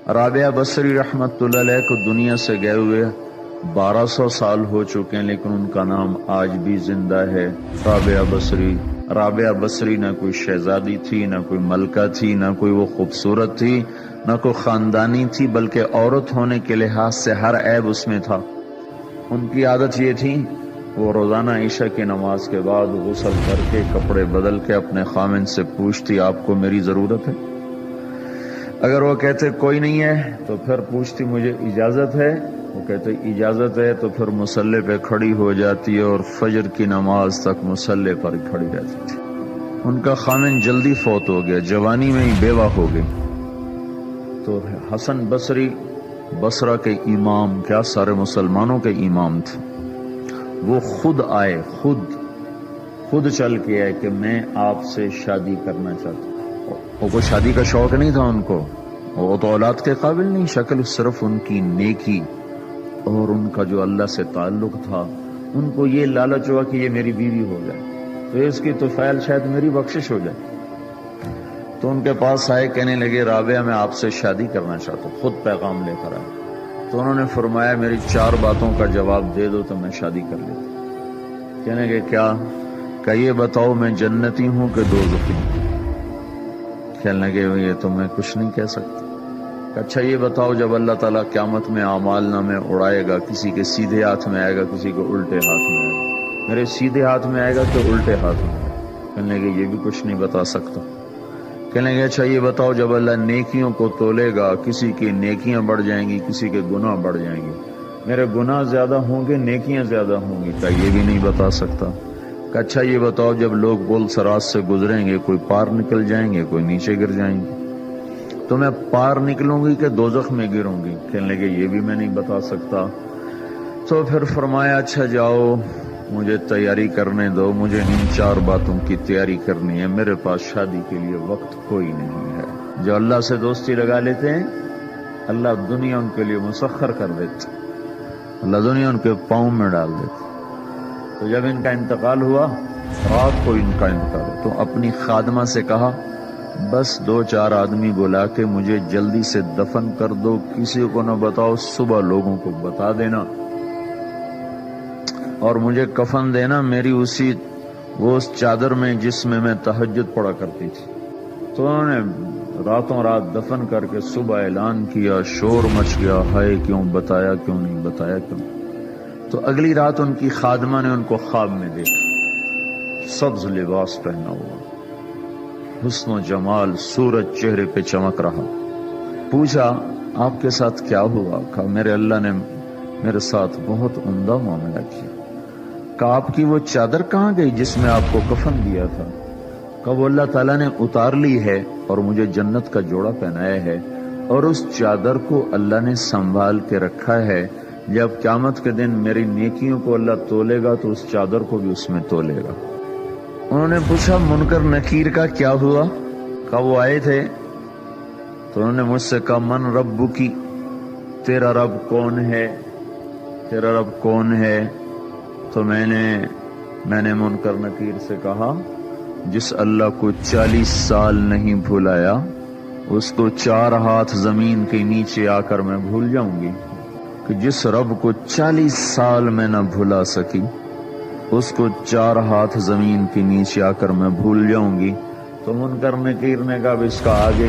رابعہ بصری رحمت اللہ علیہ کو دنیا سے گئے ہوئے 1200 سال ہو چکے ہیں، لیکن ان کا نام آج بھی زندہ ہے، رابعہ بصری۔ رابعہ بصری نہ کوئی شہزادی تھی، نہ کوئی ملکہ تھی، نہ کوئی وہ خوبصورت تھی، نہ کوئی خاندانی تھی، بلکہ عورت ہونے کے لحاظ سے ہر عیب اس میں تھا۔ ان کی عادت یہ تھی، وہ روزانہ عشاء کی نماز کے بعد غسل کر کے کپڑے بدل کے اپنے خامن سے پوچھتی آپ کو میری ضرورت ہے؟ اگر وہ کہتے کوئی نہیں ہے تو پھر پوچھتی مجھے اجازت ہے؟ وہ کہتے اجازت ہے تو پھر مصلی پہ کھڑی ہو جاتی ہے اور فجر کی نماز تک مصلی پر کھڑی رہتی تھی۔ ان کا خامن جلدی فوت ہو گیا، جوانی میں ہی بیوہ ہو گئی، تو حسن بصری بصرہ کے امام، کیا سارے مسلمانوں کے امام تھے، وہ خود آئے، خود چل کے آئے کہ میں آپ سے شادی کرنا چاہتا ہوں۔ وہ کوئی شادی کا شوق نہیں تھا ان کو، وہ تو اولاد کے قابل نہیں، شکل صرف ان کی نیکی اور ان کا جو اللہ سے تعلق تھا، ان کو یہ لالچ ہوا کہ یہ میری بیوی ہو جائے تو اس کی طفیل شاید میری بخشش ہو جائے۔ تو ان کے پاس آئے، کہنے لگے رابعہ میں آپ سے شادی کرنا چاہتا ہوں، خود پیغام لے کر آئے۔ تو انہوں نے فرمایا میری 4 باتوں کا جواب دے دو تو میں شادی کر لیتا۔ کہنے لگے کیا؟ کہ یہ بتاؤ میں جنتی ہوں کہ دوزخی ہوں؟ کہنے لگے یہ تو میں کچھ نہیں کہہ سکتا۔ اچھا یہ بتاؤ جب اللہ تعالیٰ قیامت میں اعمال نامے اڑائے گا، کسی کے سیدھے ہاتھ میں آئے گا، کسی کو الٹے ہاتھ میں آئے گا، میرے سیدھے ہاتھ میں آئے گا کہ الٹے ہاتھ میں آئے گا؟ کہنے لگے یہ بھی کچھ نہیں بتا سکتا۔ کہنے لگے اچھا یہ بتاؤ جب اللہ نیکیوں کو تولے گا، کسی کی نیکیاں بڑھ جائیں گی، کسی کے گناہ بڑھ جائیں گے، میرے گناہ زیادہ ہوں گے نیکیاں زیادہ ہوں گی؟ کہ یہ بھی نہیں بتا سکتا۔ کہ اچھا یہ بتاؤ جب لوگ بول سراج سے گزریں گے، کوئی پار نکل جائیں گے، کوئی نیچے گر جائیں گے، تو میں پار نکلوں گی کہ دوزخ میں گروں گی؟ کہنے لگے یہ بھی میں نہیں بتا سکتا۔ تو پھر فرمایا اچھا جاؤ مجھے تیاری کرنے دو، مجھے ان 4 باتوں کی تیاری کرنی ہے، میرے پاس شادی کے لیے وقت کوئی نہیں ہے۔ جو اللہ سے دوستی لگا لیتے ہیں اللہ دنیا ان کے لیے مسخر کر دیتے، اللہ دنیا ان کے پاؤں میں ڈال دیتے۔ تو جب ان کا انتقال ہوا، رات کو ان کا انتقال ہوا، تو اپنی خادمہ سے کہا بس 2-4 آدمی بلا کے مجھے جلدی سے دفن کر دو، کسی کو نہ بتاؤ، صبح لوگوں کو بتا دینا، اور مجھے کفن دینا میری اس چادر میں جس میں تہجد پڑا کرتی تھی۔ تو انہوں نے راتوں رات دفن کر کے صبح اعلان کیا، شور مچ گیا، ہائے کیوں بتایا، کیوں نہیں بتایا، کیوں؟ تو اگلی رات ان کی خادمہ نے ان کو خواب میں دیکھا، سبز لباس پہنا ہوا، حسن و جمال، سورج چہرے پہ چمک رہا۔ پوچھا آپ کے ساتھ کیا ہوا؟ کہا میرے اللہ نے میرے ساتھ بہت عمدہ معاملہ کیا۔ کہا آپ کی وہ چادر کہاں گئی جس میں آپ کو کفن دیا تھا؟ کہا وہ اللہ تعالیٰ نے اتار لی ہے اور مجھے جنت کا جوڑا پہنایا ہے، اور اس چادر کو اللہ نے سنبھال کے رکھا ہے، جب قیامت کے دن میری نیکیوں کو اللہ تولے گا تو اس چادر کو بھی اس میں تولے گا۔ انہوں نے پوچھا منکر نکیر کا کیا ہوا؟ کہا وہ آئے تھے تو انہوں نے مجھ سے کہا من ربکی، تیرا رب کون ہے، تیرا رب کون ہے؟ تو میں نے منکر نکیر سے کہا جس اللہ کو 40 سال نہیں بھلایا اس کو 4 ہاتھ زمین کے نیچے آ کر میں بھول جاؤں گی؟ کہ جس رب کو 40 سال میں نہ بھلا سکی اس کو 4 ہاتھ زمین کے نیچے آ کر میں بھول جاؤں گی؟ تو منکر نکیر نے کہا اب اس کا آگے